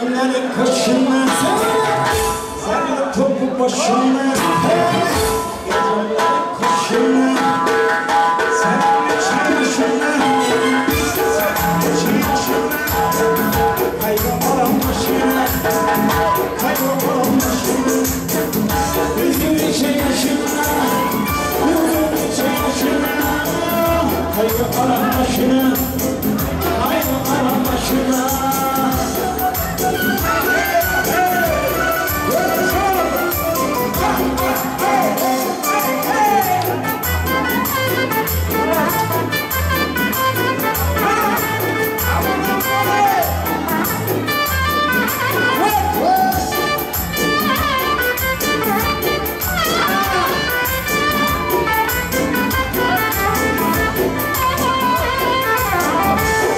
Geceleri kaşına sarı topu başına Geceleri kaşına sarı çarşına Sarı çarşına Kaybolan başına Kaybolan başına Üzgün içe yaşına Üzgün içe yaşına Kaybolan başına Kaybolan başına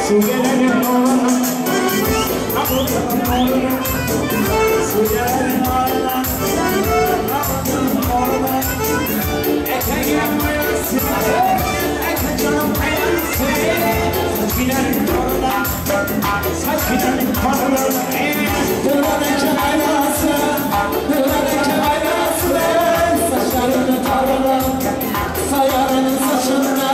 Su gelenin oğluna, kapıdanın oğluna Su gelenin oğluna, kapıdanın oğluna Eke gelmeyesin, eke canım eğlensin Saç gidenin oğluna, saç gidenin oğluna Dırlar eke aylasın, dırlar eke aylasın Saçlarını tarla, sayarının saçında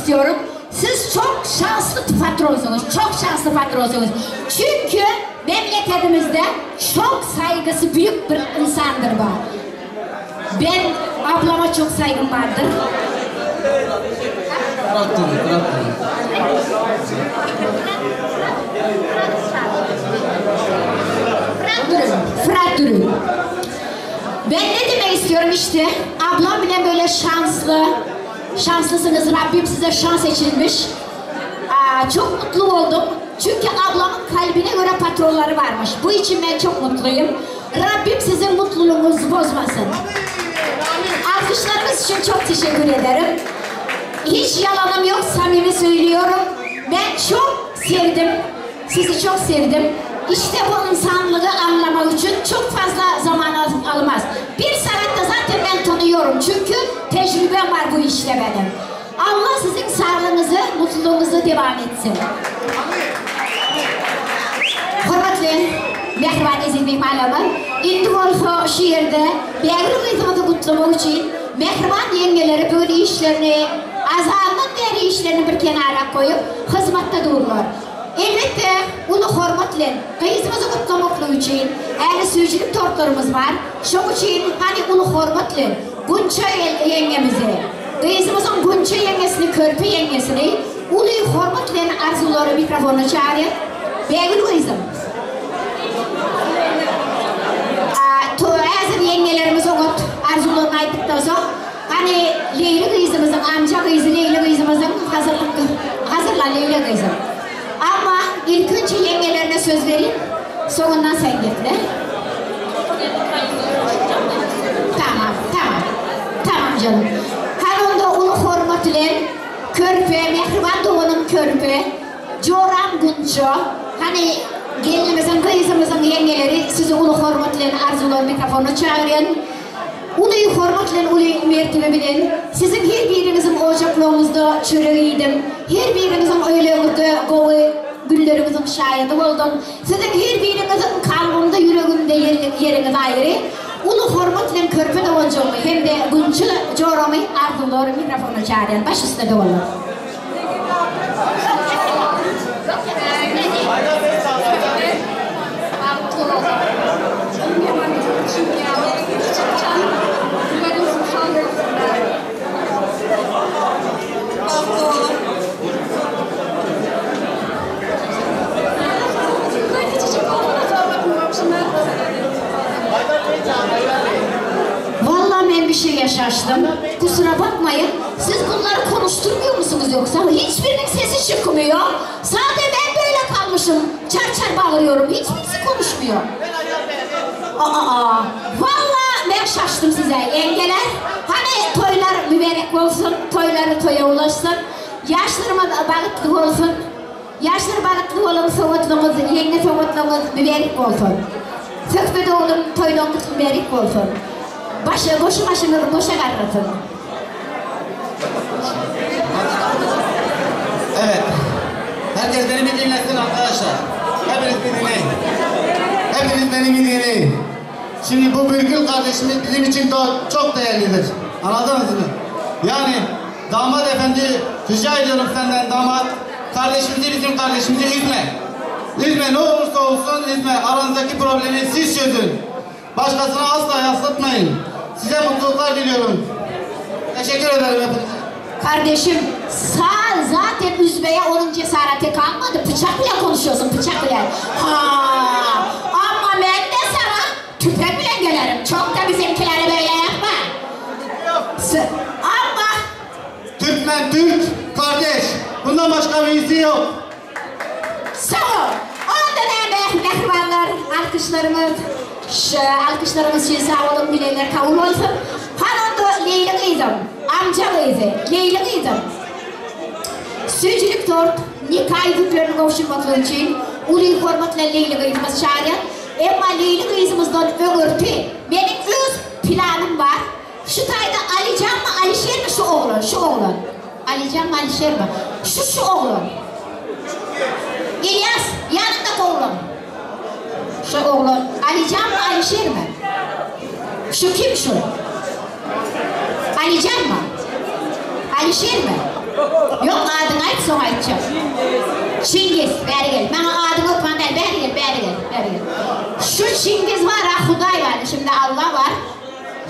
istiyorum. Siz çok şanslı patronsunuz, çok şanslı patronsunuz. Çünkü memleketimizde çok saygısı büyük bir insandır bu. Ben ablama çok saygım vardır. Fırat Dürüm. Ben ne demek istiyorum işte, ablam bile böyle şanslısınız, Rabbim size şans seçilmiş. Çok mutlu oldum. Çünkü ablamın kalbine göre patronları varmış. Bu için ben çok mutluyum. Rabbim sizin mutluluğunuzu bozmasın. Alkışlarınız için çok teşekkür ederim. Hiç yalanım yok, samimi söylüyorum. Ben çok sevdim, sizi çok sevdim. İşte bu insanlığı anlamak için çok fazla zaman almaz. Bir saatte zaten ben tanıyorum çünkü tecrübem var bu işte benim. Allah sizin sağlığınızı, mutluluğunuzu devam etsin. Hürmetli Mehriban Ezilbek Malama, indi olsa şu yerde Begri kızımızı kutlamak için Mehriban yengeleri böyle işlerini, azalının diğer işlerini bir kenara koyup hizmette dururlar. Elbette bunu hürmetle, kızımızı kutlamak için yani sözcülük tortlarımız var. Şu için hani bunu hürmetle Gunça yengemizi, kızımızın Gunça yengesini, Körpe yengesini ulu hürmetle arzuları mikrofonu çağırıyor. Begri kızım. Hazır yengelerimiz onu arzularını aydıktan sonra hani Leyla kızımızın, amca kızı Leyla kızımızın hazırla Leyla kızım. Ama ilk önce yengelerine söz vereyim, sonundan sen getir. Tamam canım. Her onda ulu hürmetler, Körpe, Mehriban Doğu'nun Körpe, Coram Gunca, hani gelinimizin, kızımızın yengeleri sizi ulu hürmetlerin arzuları mikrofonu çağırın. Ulu hürmetlerin ulu mertebe bilin. Sizin her birinizin ocaklığınızda çöreğiydim. Her birinizin öyleyinizde govu güllerinizin şahidi oldum. Sizin her birinizin kalbimde, yüreğimde yeriniz ayrı. Ulu hürmetlerin Körpe Doğu'nun hem de Gunca Coram'ı arzuları mikrofonu çağırın. Baş üstte de olur. Vallahi ben bir şeye şaştım. Kusura bakmayın. Siz bunları konuşturmuyor musunuz yoksa? Hiçbirinin sesi çıkmıyor. Sadece ben böyle kalmışım. Çar çar bağırıyorum. Hiçbirisi konuşmuyor. Vallahi ben şaştım size yengeler. Hani toylar mübarek olsun, toyları toya ulaşsın. Yaşlarıma bağıtlı olsun. Yaşları bağıtlı olun, soğutlığımız, yenge soğutlığımız mübarek olsun. Sökmede olun, toylağımız mübarek olsun. Boşu başını boşa karratın. Evet. Herkes beni bir dinlesin arkadaşlar. Hepiniz bir dinleyin. Hepiniz beni bir dinleyin. Şimdi bu Birgül kardeşimiz bizim için çok değerlidir. Anladınız mı? Yani damat efendi, rica ediyorum senden damat, kardeşimizi, bizim kardeşimizi üzme. Üzme, ne olursa olsun üzme. Aranızdaki problemi siz çözün. Başkasına asla yansıtmayın. Size mutluluklar diliyorum. Teşekkür ederim hepinize. Kardeşim, zaten üzmeye onun cesareti kalmadı. Bıçak bile konuşuyorsun, bıçak bile. Ama ben de sana tüfek bile gelirim. Çok da bizimkileri böyle yapma. Ama Türkmen, Türk, kardeş. Bundan başka birisi yok. sağ ol. Onda da mehribanlar, alkışlarımız için sağ olun, bilenler kabul olsun. Hanımda Leyla kızım, amca kızı, Leyla kızım. Sözcülük tort, nikah yüzüklerini kavuşturmak için ulu hürmetle Leyla kızımız çağırın. Ama Leyla kızımızdan öğürtü, benim öz planım var. Şu tayda Alican mı, Alişer mi şu oğlan, şu oğlan. Alican mı, Alişer mi? Şu oğlan. İlyas, yanındaki oğlan. Şu oğlan, Alican mı, Alişer mi? Şu kim şu? Alican mı? Alişer mi? Yok adını ayt sonra aytacağım. Çingiz, beri gel. Bana adını okman değil, beri gel. Şu Çingiz var ha, Huday var, şimdi Allah var.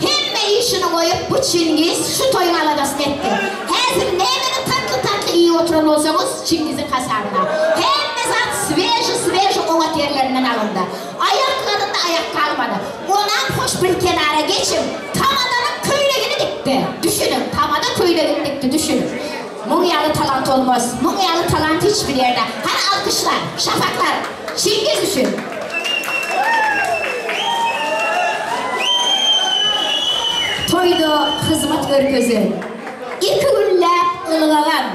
Hem işini koyup bu Çingiz şu toyun aladasını etti. Hazır nemeni tatlı iyi oturan olsanız Çingiz'in kasabına. Hem de zat sveji ovat yerlerinden alındı. Ayaklarında ayak kalmadı. Ondan hoş bir kenara geçip Tamadan'ın köylegini dikti. Düşünün, Tamada köylegini dikti, düşünün. Munyalı talant olmaz. Munyalı talant hiçbir yerde. Hani alkışlar, şafaklar. Çingiz düşün. Toydu hizmet görgüzü. İki güllep ılgalan.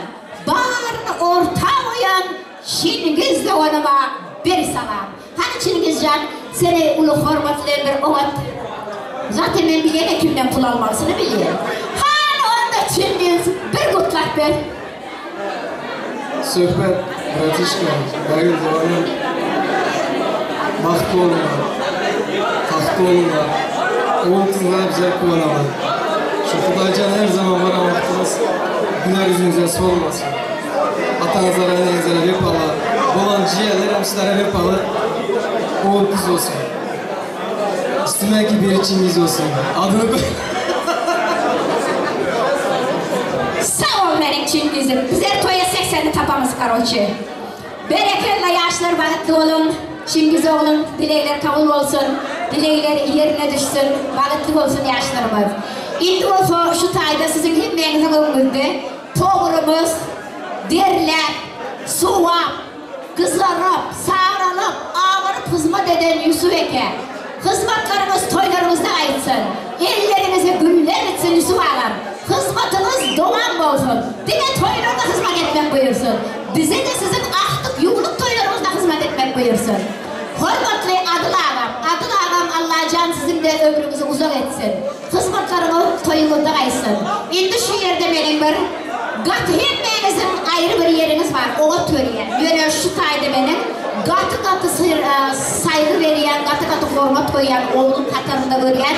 Bağrını orta oyan Çingiz de onuma bir salam. Hani Çingizcan seni ulu hormatlayan bir ovat. Zaten ben bilene kimden pul almasını biliyorum. Hani onda Çingiz bir kutlak ver. Söhbət, bratişka, bayıl zamanın vaxtı olunlar, taxtı olunlar, oğul kızlar bize kullanalar. Şu Xudaycan her zaman bana vaxtımız güler yüzünüze solmasın. Atanızlara, annenizlere bir pala, olan ciğerler hemşilere bir pala, oğul kız olsun. İstemem ki bir Çingiz olsun. Adını koy. Sağ ol benim Çingiz'im. Bizler toya 80'li tapamız karoçu. Bereketli yaşlar balıklı olun. Çingiz oğlum dilekler kabul olsun. Dilekler yerine düşsün. Balıklı olsun yaşlarımız. İlk olsa şu tayda sizin himmenizin ömründe toğrumuz, derler, suva, kızarıp, sağranıp, ağırıp hizmet eden Yusuf Eke. Hizmetlerimiz toylarımızda aitsın. Ellerinize güller etsin Yusuf Ağam. Hizmetiniz doğan olsun. Dine toylarına hizmet etmek buyursun. Bize de sizin ahtık, yumluk toylarımızda hizmet etmek buyursun. Hürmetli Adıl Ağam. Adıl Ağam Allah can sizin de ömrünüzü uzak etsin. Hizmetleriniz toyunuzda aitsın. Şimdi şu yerde benim bir hemmenizin ayrı bir yeriniz var. O töreyen. Böyle şu tayda benim. Katı saygı veriyen, katı format koyan, oğlum katarında görüyen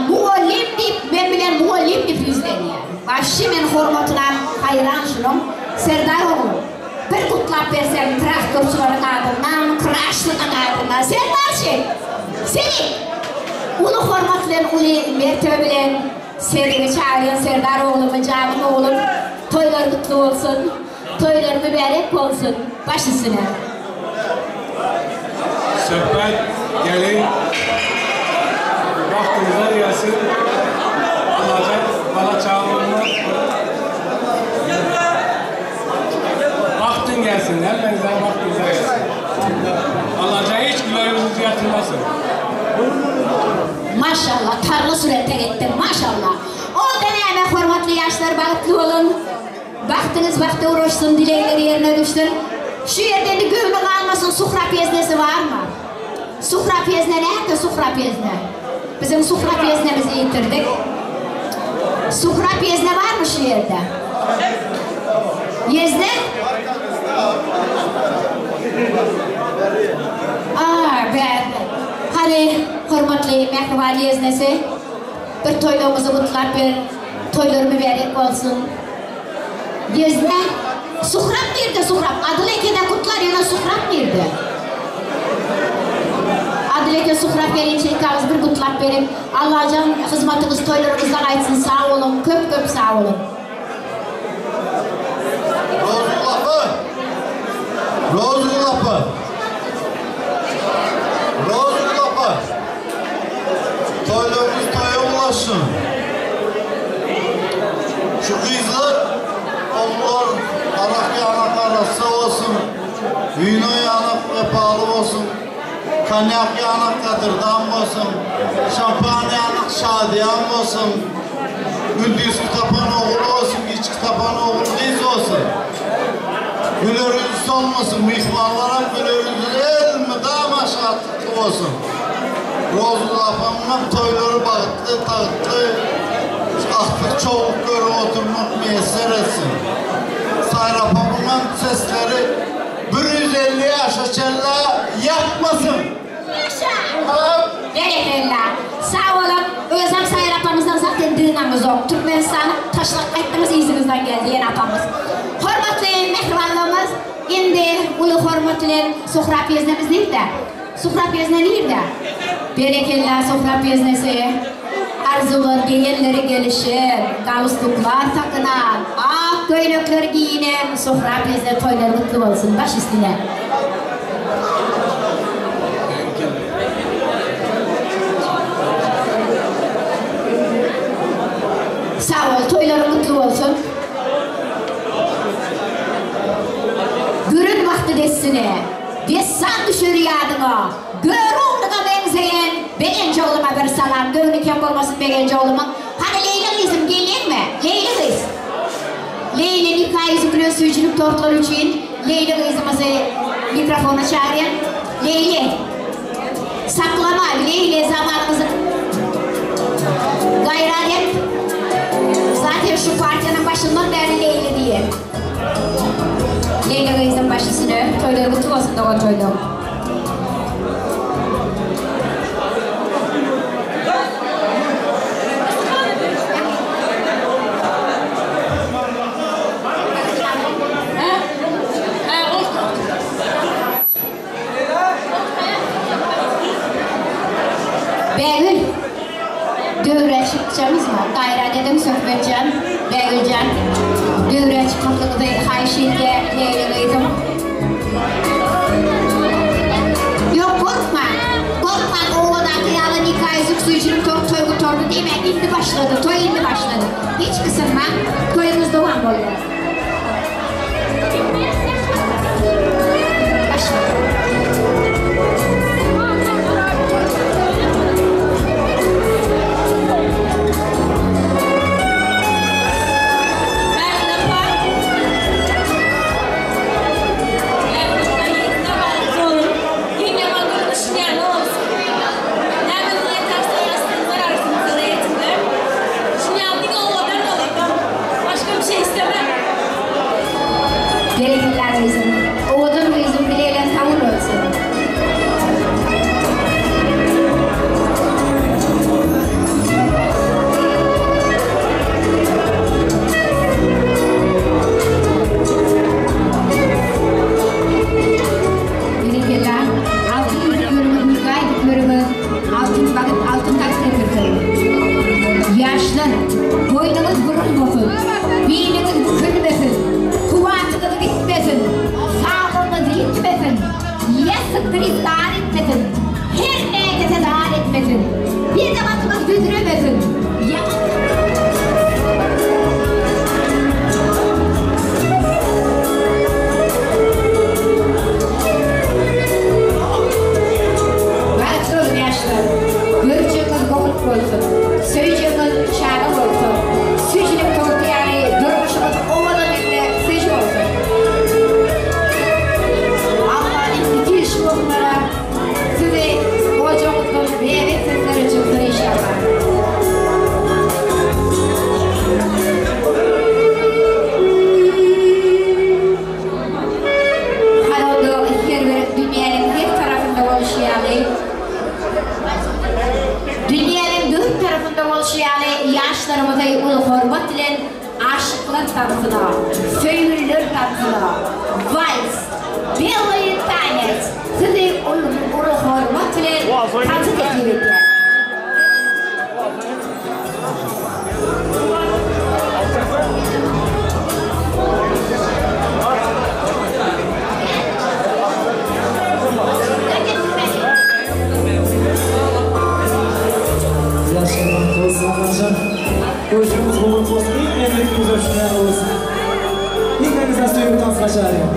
muallim deyip, ben bilen muallim deyip yüzleniyor. Başı men hormatına hayran şunum, Serdar oğlum. Bir kutlap versem traktörçülerin adından, kıraşlının adından, Serdar şey, seni ulu hormatlayan, ulu mertebe bilen Serdar'ı çağırıyor, Serdar oğlum, canım oğlum, toylar mutlu olsun. Toylar mübarek olsun. Baş üstüne. Söhbət gelin. Vaxtınıza gelsin. Alacak bana çağırma. Vaxtın gelsin. Elmenizden vaxtınıza gelsin. Alacak hiç gülerimizi yatırmasın. Maşallah. Tarla surete gittim. Maşallah. O deneyime hormatlı yaşlar balıklı olun. Vaktiniz vakti uğraşsın, dilekleri yerine düşsün. Şu yerden de gülmek almasın, sufra piyeznesi var mı? Sufra piyezne nerede sufra piyezne? Bizim sufra piyeznemizi yitirdik. Sufra piyezne var mı şu yerde? Yezne? Ben. Hadi hürmetli mehriban yeznesi. Bir toylarımızı kutlap verin. Toylar mübarek olsun. Yezne, suhrap nerede suhrap? Adılekede kutlar yana suhrap nerede? Adıleke suhrap gelince ikimiz bir kutlap verip Allah can hizmetiniz toylarımızdan aitsın, sağ olun, köp sağ olun. Rozulapı. Toylarımız toya ulaşsın. Şu kızlar onlar arak yanak arası olsun, vino yanak pahalı olsun, kanyak yanak kadırdan olsun, şampanya yanak şadiyan olsun, gündüz tapan oğlu olsun, iç tapan oğlu kız olsun. Gülörünüz olmasın, mihmanlara gülörünüz el mi damaşatlı olsun. Rozul apamın toyları bağıtlı, tağıtlı, artık çabuk görü oturmak müyesser etsin. Sayrapamın sesleri 150 yaşa çella yapmasın. Yaşa! Gerekirler. Sağ olun. Özlem Sayrapamızdan zaten sığınamız yok. Türkmenistan'ı taşlak kayıttığımız izinizden geldi yeni apamız. Hormatlı mehribanlığımız, indi ulu hormatlı Suhrap yeznemiz değil de. Suhrap yezne değil de. Berekella Suhrap yeznesi. Arzular geyenleri gelişir, galstuklar takınan, ak göynekler giyinen, Suhrap yezne toyları mutlu olsun baş üstüne. Sağ ol, toyları mutlu olsun. Görün vakti desine, dessan düşür yadıma, gör oğluna benzeyen, beğence oğluma bir salam, gövniken olmasın beğence oğluma. Hani Leyla kızım gelin mi? Leyla kız. Leyla nikah yüzü gülen suyuculuk tortlar için, Leyla kızımızı mikrofona çağırın. Leyla, saklama, Leyla zamanımızı gayret et. Zaten şu partinin başından beri Leyla diye. Leyla kızın başısını, toyları mutlu olsun da o toyları. Beğül, dövre çıkacağımız mı? Gayret edin söhbetcan, Beğülcan. Dövre çıkmaklığı da hayşinde Leyla'ydım. Yok korkma, korkma o kadar kıyalı nikah yüzük suyuculuk toygu tordu demek indi başladı, toy indi başladı. Hiç kısınma, toyumuz devam oluyor. Başla. Gerekliler bizim, oğudun bizim bileyle tavır olsun. Gerekliler, altın bölümü, gayet bölümü, altın takdir bölümü. Yaşlar, boynumuz burun bokun, beynimiz bükülmesin. Kuvvetiniz bitmesin, sağlığınız yitmesin, yasıktır izdar etmesin, her neyde tezahür etmesin, bir zamanımız güldüremesin. Başlığın yaşlar, göreceğiniz boğuluk olsun, söyleyeceğiniz şarkı olsun, sücülük tortiyayı, durmuşumuz ovadan önüne sıcı olsun. Allah'ın iki iş bunlara sizi ocağınızdan değerli sesleri çıksın inşallah. Halonda dünyanın her tarafında oluşuyalı, dünyanın dört tarafında oluşuyalı yaşlarımıza ulu hürmet ile aşıklar tarafına, söylüler tarafına, vals, belli tanet, sizi ulu hürmet ile tanıt ediyorlar. Yaşamak olsun hocam. Görüşümüz bulunmak olsun. İlk memleketimiz hoşuna olsun. İlk organizasyonu bir dansla çağırıyorum.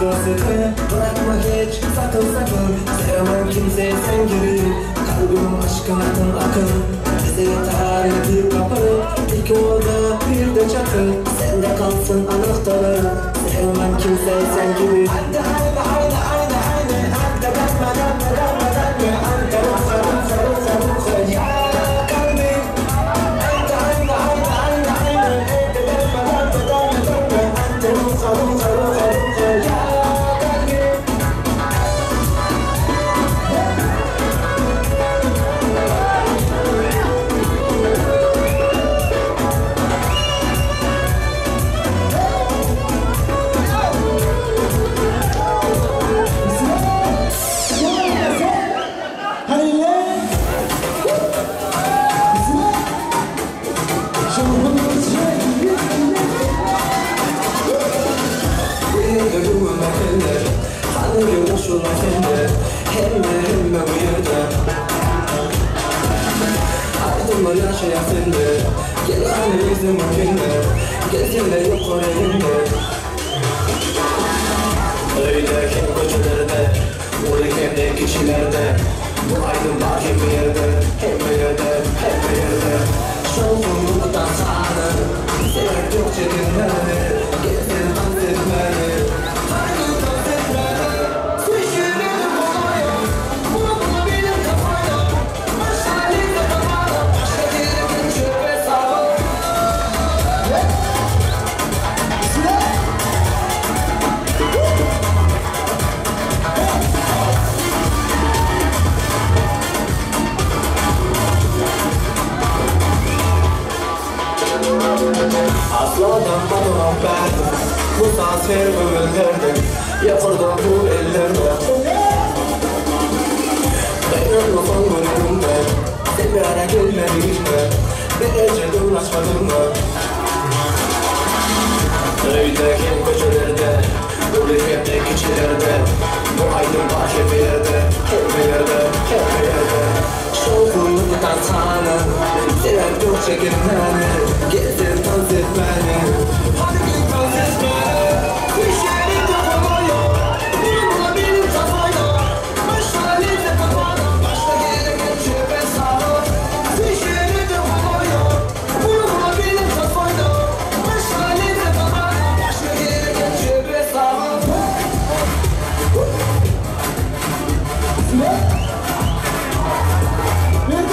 kasete bırakma hiç sakın sakın. Sevmem kimseye sen gibi. Kalbim aşkın akın. Bize yeter bir kapı. İki oda bir de çatı. Sende kalsın anahtarı. Sevmem kimseye sen gibi. Haydi haydi haydi haydi haydi. Haydi bakma bakma bakma bakma. Haydi ruha ruha ruha ruha ya kalbim. Haydi haydi haydi haydi haydi. Haydi bakma bakma bakma bakma. Haydi ruha ruha ruha ruha ya kalbim. Öyle kim köşelerde, oraya kişilerde, bu aydınlar hep bir yerde, hep bir yerde, hep bir yerde. Şovumluktan sana, sevmek yok çekinmeni, gezin dans etmeni, haydi dans etmeni. Süşürüm olaya, bunu benim kafaya, başarıyla kafana, başka bir çöp hesabı. Asladan bana ben bu tasvir ömürlerde yapırdım bu ellerde. Benim lafım bölümümde sen bir ara gelmedin mi? Bir ece uğraşmadın mı? Öyle kim köşelerde, bu hep kişilerde, bu aydınlar hep bir yerde, hep bir yerde, hep bir yerde. Şovumluktan sana, sevmek yok çekinmeni, gezin dans etmeni. Hadi git dans etmeni, düşerim kafamaya, bununla benim kafaya, başarıyla kafana, başka yere geçip hesabı. Düşerim kafamaya, bununla benim kafaya, başarıyla kafana, başka yere geçip hesabı. Bir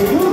You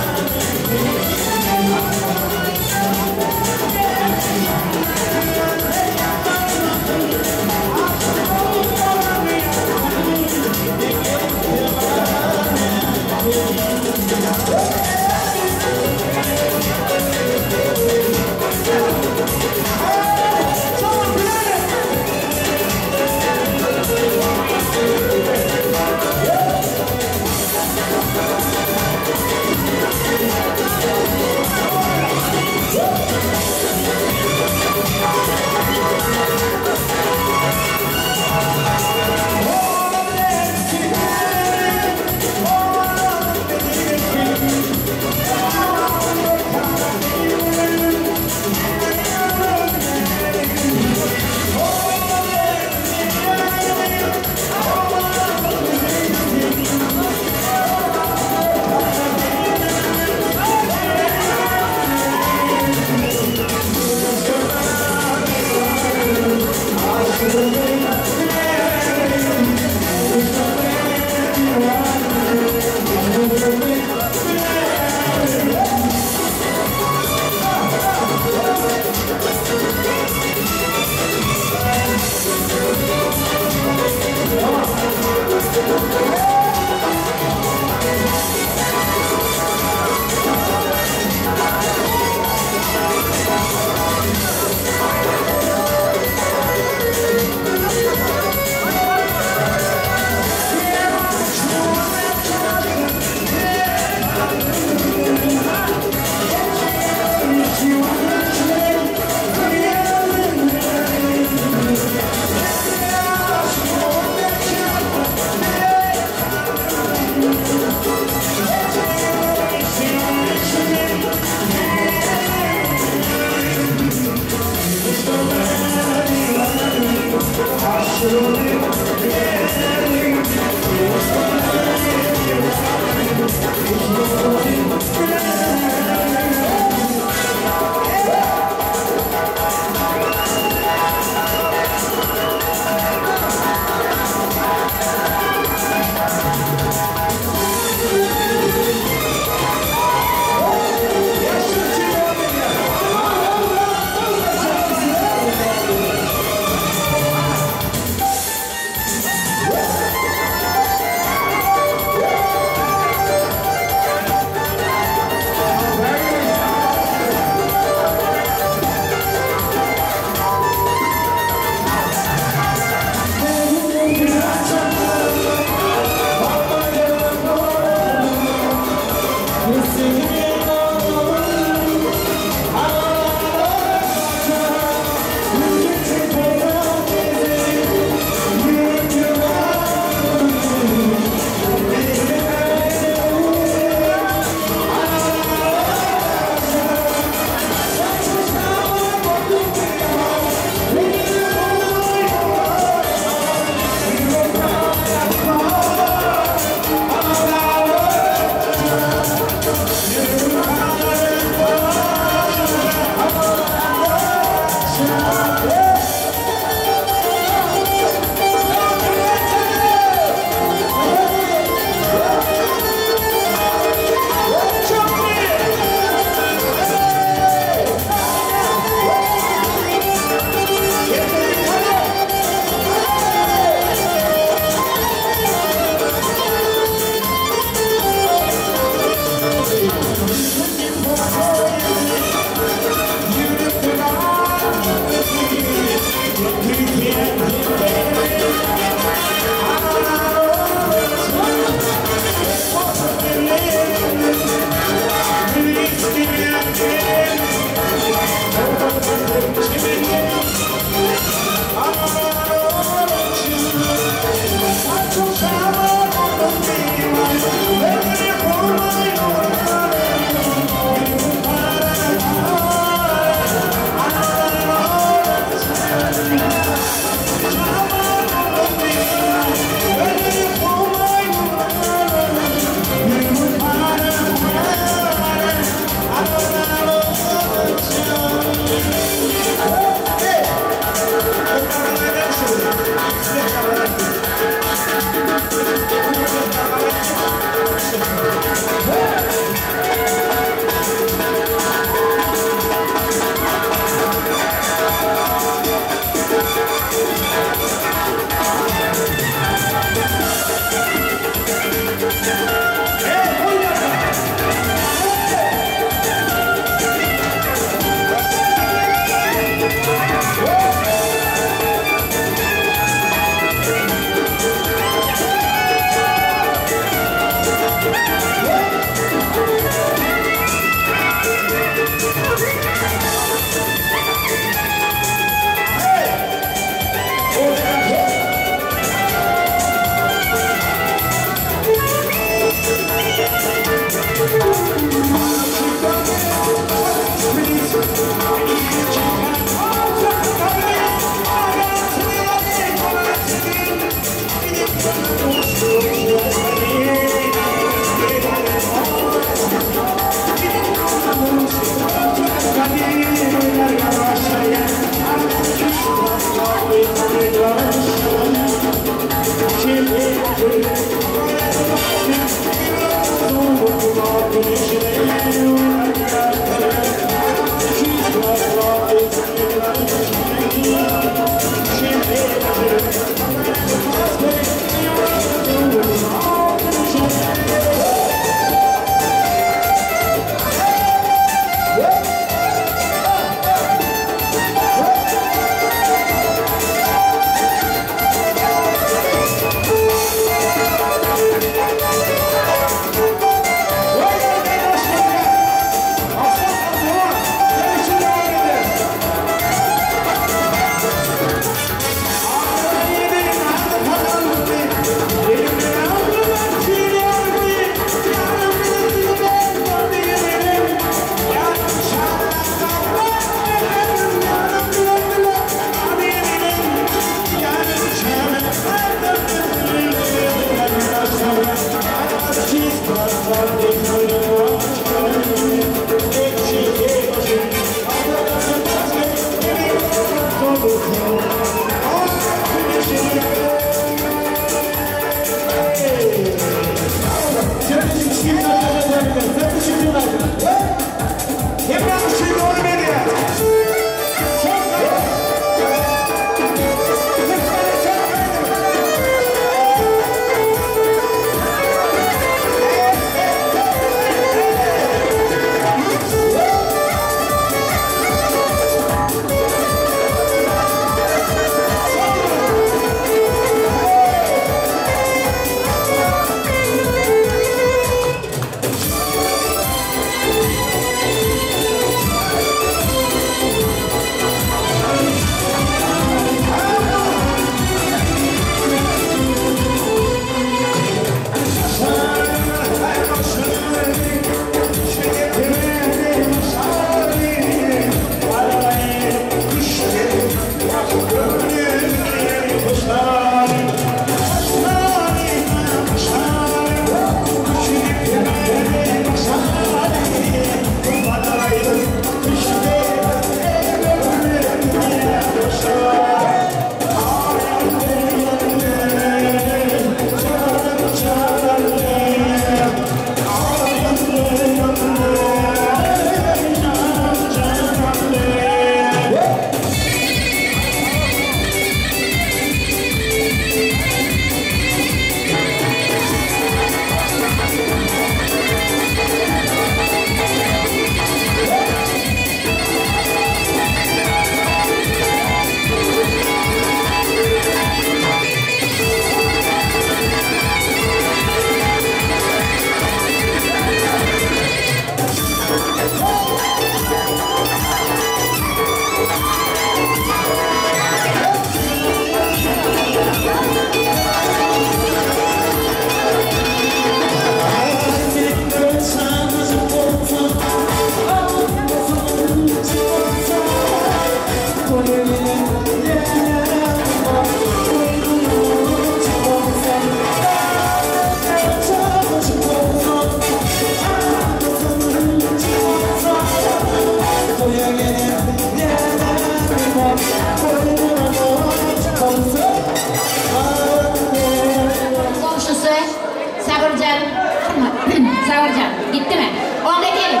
Zavarcan. Gitti mi? Ona gelin.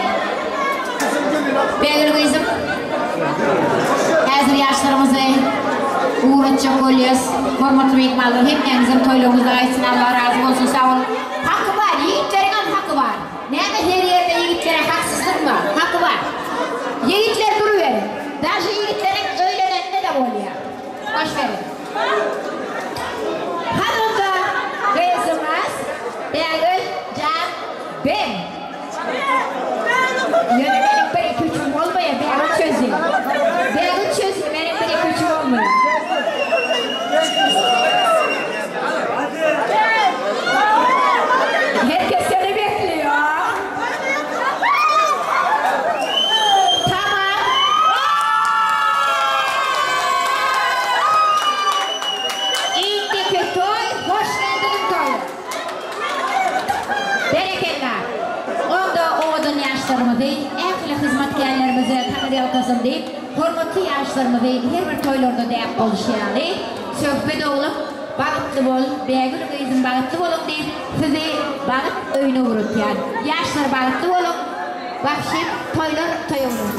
Begül kızım. Hazır yaşlarımızı uğratacak oluyoruz. Hormatlı mehmanlar hepinizin toyluğumuzda aytsın. Allah razı olsun. Sağ olun. Hakkı var. Yiğitlerin hakkı var. Neyse her yerde yiğitlere haksızlık var. Hakkı var. Yiğitler duruverir. Daha yiğitlerin öğlenende de oluyor. Boş verin. Hanımda kızımız Begül Can Ben. Yine benim bir küçüğüm olmuyor. Begül çözüyor. Begül çözüyor. Benim bir küçüğüm olmuyor. Herkes seni bekliyor. Tamam. İndiki toy, hoş geldin toy. Bereketler. Onda oğudun yaşlarımı değil, ekli hizmetkarlarımızı tanıdığım kızım değil, hormatlı yaşlarımı değil, her bir toylarda deyip oluşuyor değil. Söhbet olup, bağıtlı bol, Begül kızım bağıtlı olun değil, sizi bağıt öyüne vurut yani. Yaşlar bağıtlı olun, bakışıp toylar toy olun.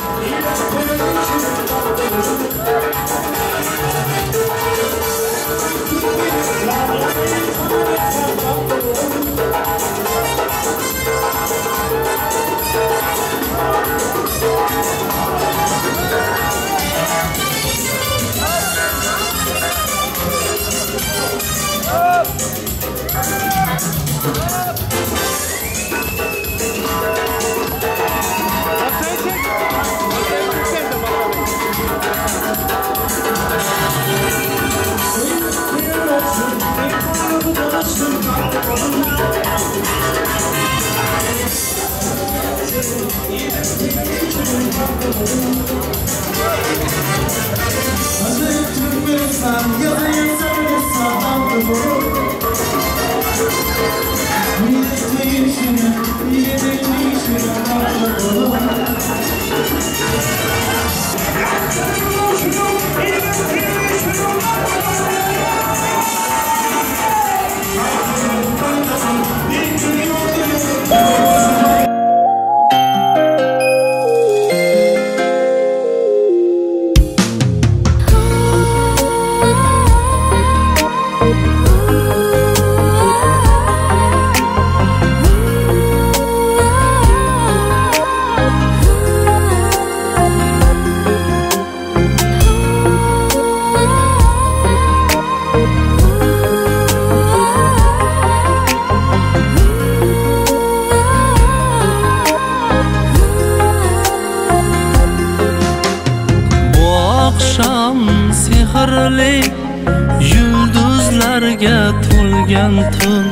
yulduzlarga to'lgan tun,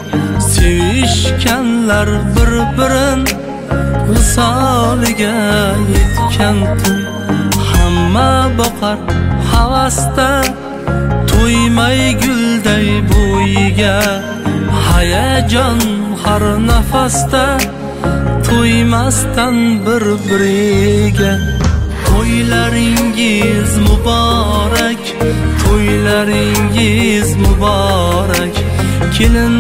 sevishganlar bir-birin visoliga yetgan tun. Hamma boqar havasda, to'ymay gulday bo'yiga, hayajon har nafasda, to'ymasdan bir-biriga. To'ylaringiz muborak, to'ylaringiz muborak, kelin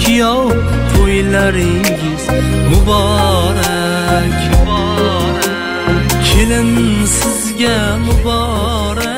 kuyov to'ylaringiz muborak, kelin sizga muborak.